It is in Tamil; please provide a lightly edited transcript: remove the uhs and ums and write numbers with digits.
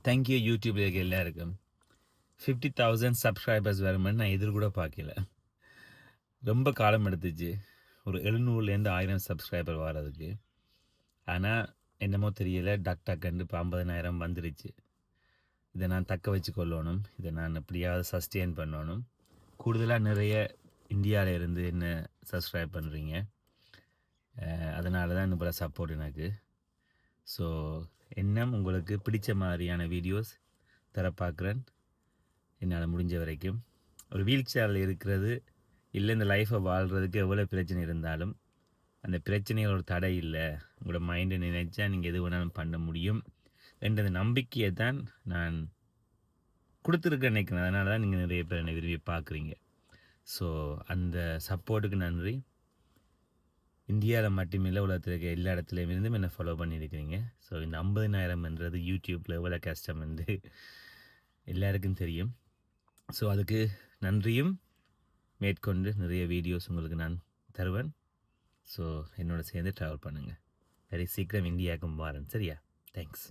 தேங்க்யூ யூடியூப்ல இருக்க எல்லாருக்கும். 50,000 சப்ஸ்கிரைபர்ஸ் வருமான்னு நான் எதிர்கூட பார்க்கல. ரொம்ப காலம் எடுத்துச்சு. ஒரு 700லேருந்து 1000 சப்ஸ்கிரைபர் வர்றதுக்கு. ஆனால் என்னமோ தெரியல, டக் டக்குன்னு இப்போ 50,000 வந்துருச்சு. இதை நான் தக்க வச்சு கொள்ளணும். இதை நான் எப்படியாவது சஸ்டெயின் பண்ணணும். கூடுதலாக நிறைய இந்தியாவில் இருந்து என்ன சப்ஸ்கிரைப் பண்ணுறீங்க. அதனால தான் இன்னும் சப்போர்ட் எனக்கு. ஸோ இன்னும் உங்களுக்கு பிடிச்ச மாதிரியான வீடியோஸ் தர பார்க்குறேன் என்னால் முடிஞ்ச வரைக்கும். ஒரு வீல் சேரில் இருக்கிறது இல்லை, இந்த லைஃப்பை வாழ்கிறதுக்கு எவ்வளோ பிரச்சனை இருந்தாலும் அந்த பிரச்சனைகள் ஒரு தடை இல்லை. உங்களோட மைண்டை நினைச்சா நீங்கள் எது வேணாலும் பண்ண முடியும் என்ற நம்பிக்கையை தான் நான் கொடுத்துருக்க நினைக்கிறேன். அதனால தான் நீங்கள் நிறைய பேர் என்னை விரும்பி பார்க்குறீங்க. ஸோ அந்த சப்போர்ட்டுக்கு நன்றி. இந்தியாவில் மட்டுமில்லை, உலகத்தில் இருக்க எல்லா இடத்துலையும் இருந்தும் என்னை ஃபாலோ பண்ணியிருக்கிறீங்க. ஸோ இந்த 50,000ன்றது யூடியூப்பில் எவ்வளோ கஷ்டம் என்று எல்லாருக்கும் தெரியும். ஸோ அதுக்கு நன்றியும். மேற்கொண்டு நிறைய வீடியோஸ் உங்களுக்கு நான் தருவேன். ஸோ என்னோட சேர்ந்து ட்ராவல் பண்ணுங்கள். வெரி சீக்கிரம் இந்தியாவுக்கும் வரேன். சரியா? தேங்க்ஸ்.